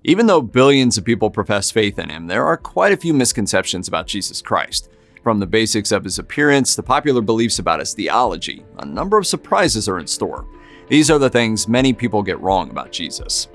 Even though billions of people profess faith in him, there are quite a few misconceptions about Jesus Christ. From the basics of his appearance to popular beliefs about his theology, a number of surprises are in store. These are the things many people get wrong about Jesus.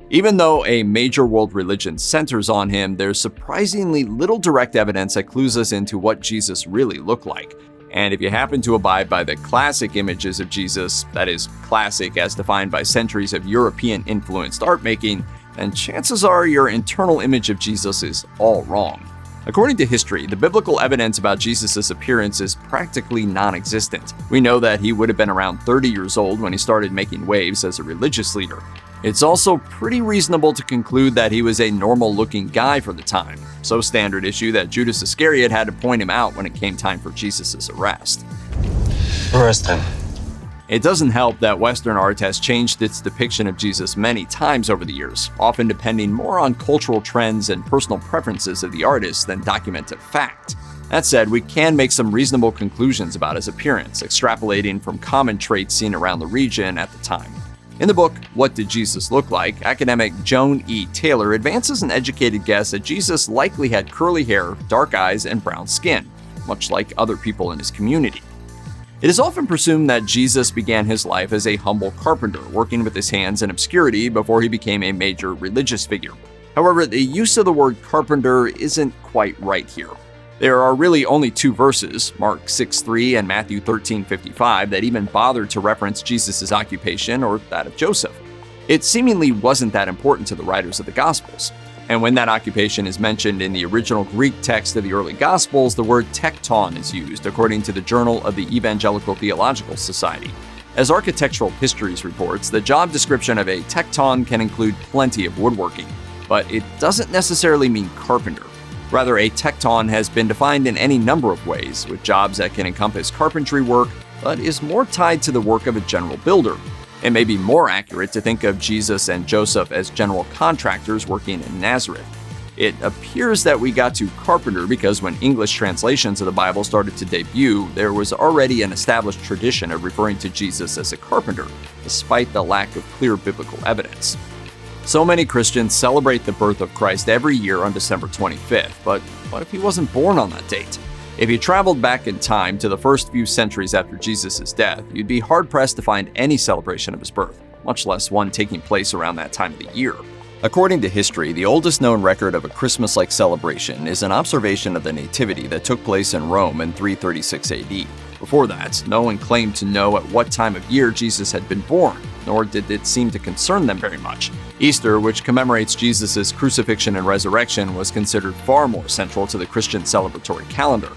Even though a major world religion centers on him, there's surprisingly little direct evidence that clues us into what Jesus really looked like. And if you happen to abide by the classic images of Jesus, that is, classic as defined by centuries of European-influenced art making, then chances are your internal image of Jesus is all wrong. According to history, the biblical evidence about Jesus' appearance is practically non-existent. We know that he would have been around 30 years old when he started making waves as a religious leader. It's also pretty reasonable to conclude that he was a normal-looking guy for the time, so standard issue that Judas Iscariot had to point him out when it came time for Jesus' arrest. Arrest him. It doesn't help that Western art has changed its depiction of Jesus many times over the years, often depending more on cultural trends and personal preferences of the artist than documented fact. That said, we can make some reasonable conclusions about his appearance, extrapolating from common traits seen around the region at the time. In the book, What Did Jesus Look Like?, academic Joan E. Taylor advances an educated guess that Jesus likely had curly hair, dark eyes, and brown skin, much like other people in his community. It is often presumed that Jesus began his life as a humble carpenter, working with his hands in obscurity before he became a major religious figure. However, the use of the word carpenter isn't quite right here. There are really only two verses, Mark 6:3 and Matthew 13:55, that even bother to reference Jesus' occupation or that of Joseph. It seemingly wasn't that important to the writers of the Gospels. And when that occupation is mentioned in the original Greek text of the early Gospels, the word tekton is used, according to the Journal of the Evangelical Theological Society. As Architectural Histories reports, the job description of a tekton can include plenty of woodworking, but it doesn't necessarily mean carpenter. Rather, a tekton has been defined in any number of ways, with jobs that can encompass carpentry work, but is more tied to the work of a general builder. It may be more accurate to think of Jesus and Joseph as general contractors working in Nazareth. It appears that we got to carpenter because when English translations of the Bible started to debut, there was already an established tradition of referring to Jesus as a carpenter, despite the lack of clear biblical evidence. So many Christians celebrate the birth of Christ every year on December 25th, but what if he wasn't born on that date? If you traveled back in time to the first few centuries after Jesus' death, you'd be hard-pressed to find any celebration of his birth, much less one taking place around that time of the year. According to history, the oldest known record of a Christmas-like celebration is an observation of the Nativity that took place in Rome in 336 AD. Before that, no one claimed to know at what time of year Jesus had been born, nor did it seem to concern them very much. Easter, which commemorates Jesus' crucifixion and resurrection, was considered far more central to the Christian celebratory calendar.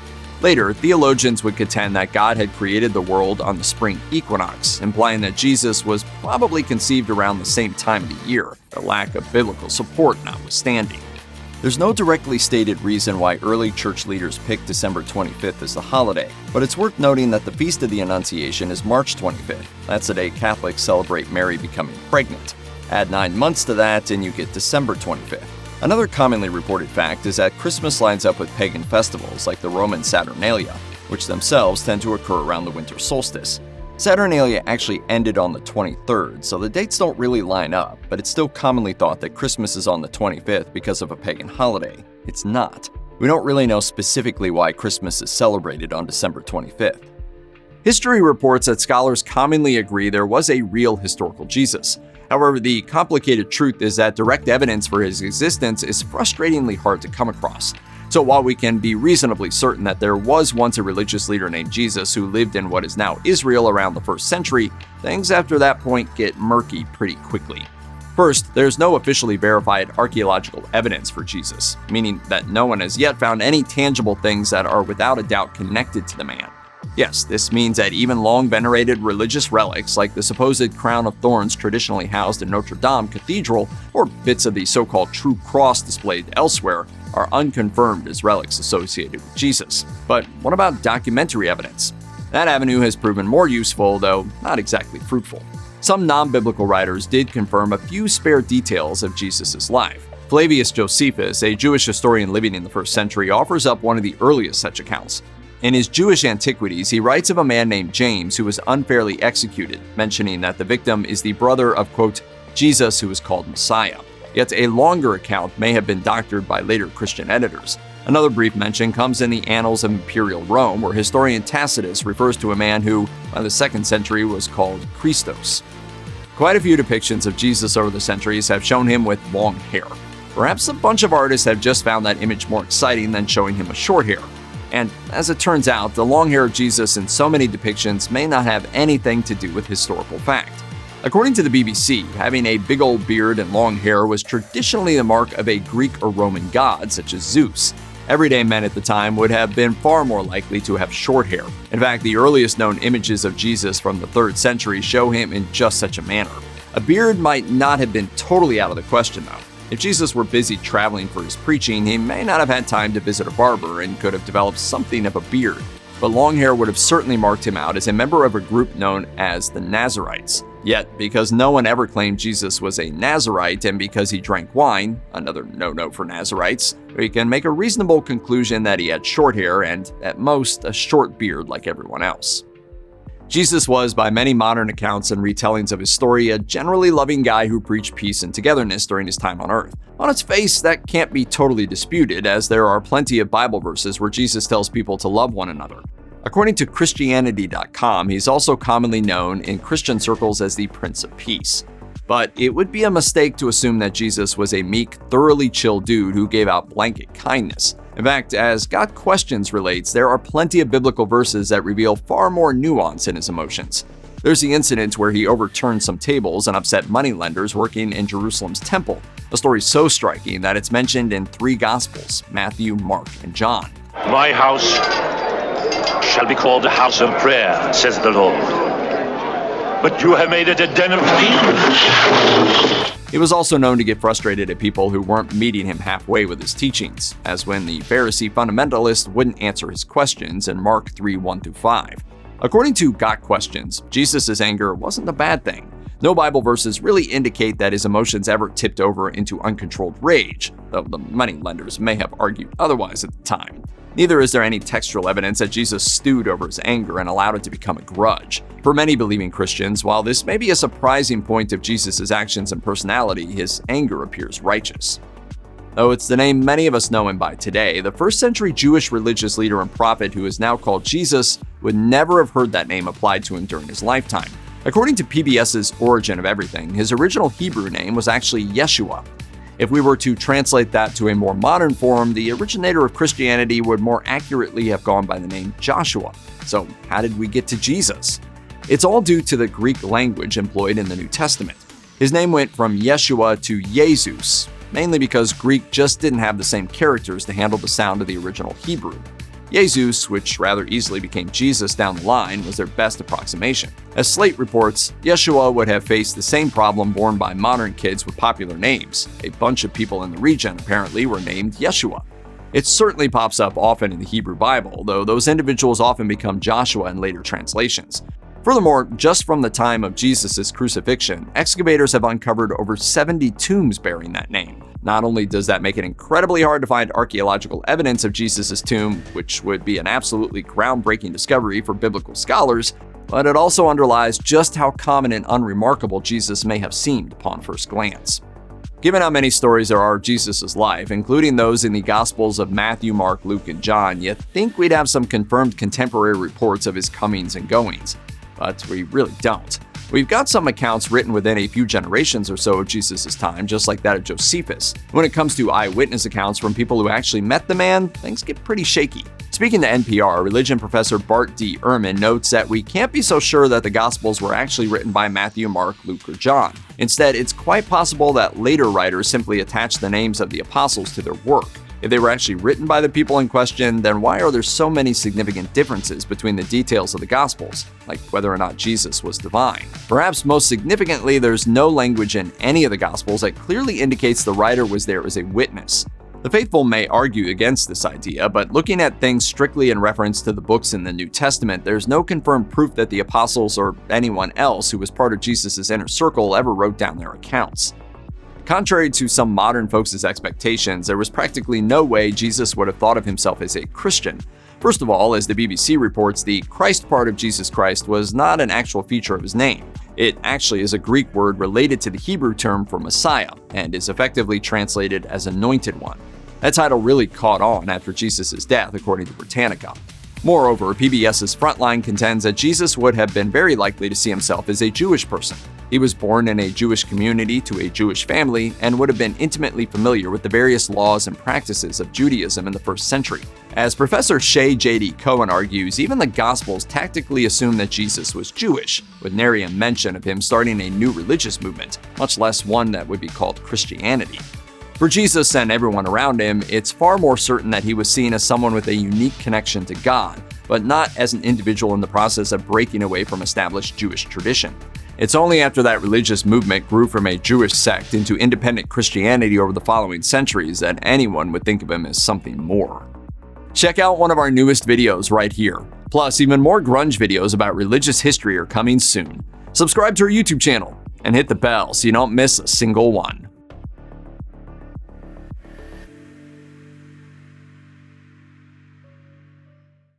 Later, theologians would contend that God had created the world on the spring equinox, implying that Jesus was probably conceived around the same time of the year, the lack of biblical support notwithstanding. There's no directly stated reason why early church leaders picked December 25th as the holiday, but it's worth noting that the Feast of the Annunciation is March 25th. That's the day Catholics celebrate Mary becoming pregnant. Add 9 months to that and you get December 25th. Another commonly reported fact is that Christmas lines up with pagan festivals like the Roman Saturnalia, which themselves tend to occur around the winter solstice. Saturnalia actually ended on the 23rd, so the dates don't really line up, but it's still commonly thought that Christmas is on the 25th because of a pagan holiday. It's not. We don't really know specifically why Christmas is celebrated on December 25th. History reports that scholars commonly agree there was a real historical Jesus. However, the complicated truth is that direct evidence for his existence is frustratingly hard to come across. So while we can be reasonably certain that there was once a religious leader named Jesus who lived in what is now Israel around the 1st century, things after that point get murky pretty quickly. First, there's no officially verified archaeological evidence for Jesus, meaning that no one has yet found any tangible things that are without a doubt connected to the man. Yes, this means that even long-venerated religious relics like the supposed crown of thorns traditionally housed in Notre Dame Cathedral or bits of the so-called true cross displayed elsewhere are unconfirmed as relics associated with Jesus. But what about documentary evidence? That avenue has proven more useful, though not exactly fruitful. Some non-biblical writers did confirm a few spare details of Jesus' life. Flavius Josephus, a Jewish historian living in the 1st century, offers up one of the earliest such accounts. In his Jewish Antiquities, he writes of a man named James who was unfairly executed, mentioning that the victim is the brother of, quote, Jesus who is called Messiah. yet a longer account may have been doctored by later Christian editors. Another brief mention comes in the Annals of Imperial Rome, where historian Tacitus refers to a man who, by the 2nd century, was called Christos. Quite a few depictions of Jesus over the centuries have shown him with long hair. Perhaps a bunch of artists have just found that image more exciting than showing him with short hair. And as it turns out, the long hair of Jesus in so many depictions may not have anything to do with historical fact. According to the BBC, having a big old beard and long hair was traditionally the mark of a Greek or Roman god, such as Zeus. Everyday men at the time would have been far more likely to have short hair. In fact, the earliest known images of Jesus from the 3rd century show him in just such a manner. A beard might not have been totally out of the question, though. If Jesus were busy traveling for his preaching, he may not have had time to visit a barber and could have developed something of a beard. But long hair would have certainly marked him out as a member of a group known as the Nazarites. Yet, because no one ever claimed Jesus was a Nazarite and because he drank wine, another no-no for Nazarites, we can make a reasonable conclusion that he had short hair and, at most, a short beard like everyone else. Jesus was, by many modern accounts and retellings of his story, a generally loving guy who preached peace and togetherness during his time on earth. On its face, that can't be totally disputed, as there are plenty of Bible verses where Jesus tells people to love one another. According to Christianity.com, he's also commonly known in Christian circles as the Prince of Peace. But it would be a mistake to assume that Jesus was a meek, thoroughly chill dude who gave out blanket kindness. In fact, as Got Questions relates, there are plenty of biblical verses that reveal far more nuance in his emotions. There's the incident where he overturned some tables and upset moneylenders working in Jerusalem's temple, a story so striking that it's mentioned in 3 Gospels, Matthew, Mark, and John. My house shall be called a house of prayer, says the Lord. But you have made it a den of thieves. He was also known to get frustrated at people who weren't meeting him halfway with his teachings, as when the Pharisee fundamentalist wouldn't answer his questions in Mark 3:1-5. According to Got Questions, Jesus' anger wasn't a bad thing. No Bible verses really indicate that his emotions ever tipped over into uncontrolled rage, though the moneylenders may have argued otherwise at the time. Neither is there any textual evidence that Jesus stewed over his anger and allowed it to become a grudge. For many believing Christians, while this may be a surprising point of Jesus' actions and personality, his anger appears righteous. Though it's the name many of us know him by today, the 1st century Jewish religious leader and prophet who is now called Jesus would never have heard that name applied to him during his lifetime. According to PBS's Origin of Everything, his original Hebrew name was actually Yeshua. If we were to translate that to a more modern form, the originator of Christianity would more accurately have gone by the name Joshua. So how did we get to Jesus? It's all due to the Greek language employed in the New Testament. His name went from Yeshua to Jesus, mainly because Greek just didn't have the same characters to handle the sound of the original Hebrew. Jesus, which rather easily became Jesus down the line, was their best approximation. As Slate reports, Yeshua would have faced the same problem borne by modern kids with popular names. A bunch of people in the region apparently were named Yeshua. It certainly pops up often in the Hebrew Bible, though those individuals often become Joshua in later translations. Furthermore, just from the time of Jesus' crucifixion, excavators have uncovered over 70 tombs bearing that name. Not only does that make it incredibly hard to find archaeological evidence of Jesus' tomb, which would be an absolutely groundbreaking discovery for biblical scholars, but it also underlies just how common and unremarkable Jesus may have seemed upon first glance. Given how many stories there are of Jesus' life, including those in the Gospels of Matthew, Mark, Luke, and John, you'd think we'd have some confirmed contemporary reports of his comings and goings. But we really don't. We've got some accounts written within a few generations or so of Jesus' time, just like that of Josephus. When it comes to eyewitness accounts from people who actually met the man, things get pretty shaky. Speaking to NPR, religion professor Bart D. Ehrman notes that we can't be so sure that the Gospels were actually written by Matthew, Mark, Luke, or John. Instead, it's quite possible that later writers simply attached the names of the apostles to their work. If they were actually written by the people in question, then why are there so many significant differences between the details of the Gospels, like whether or not Jesus was divine? Perhaps most significantly, there's no language in any of the Gospels that clearly indicates the writer was there as a witness. The faithful may argue against this idea, but looking at things strictly in reference to the books in the New Testament, there's no confirmed proof that the apostles or anyone else who was part of Jesus' inner circle ever wrote down their accounts. Contrary to some modern folks' expectations, there was practically no way Jesus would have thought of himself as a Christian. First of all, as the BBC reports, the Christ part of Jesus Christ was not an actual feature of his name. It actually is a Greek word related to the Hebrew term for Messiah and is effectively translated as Anointed One. That title really caught on after Jesus' death, according to Britannica. Moreover, PBS's Frontline contends that Jesus would have been very likely to see himself as a Jewish person. He was born in a Jewish community to a Jewish family and would have been intimately familiar with the various laws and practices of Judaism in the first century. As Professor Shay J.D. Cohen argues, even the Gospels tactically assume that Jesus was Jewish, with nary a mention of him starting a new religious movement, much less one that would be called Christianity. For Jesus and everyone around him, it's far more certain that he was seen as someone with a unique connection to God, but not as an individual in the process of breaking away from established Jewish tradition. It's only after that religious movement grew from a Jewish sect into independent Christianity over the following centuries that anyone would think of him as something more. Check out one of our newest videos right here. Plus, even more grunge videos about religious history are coming soon. Subscribe to our YouTube channel and hit the bell so you don't miss a single one.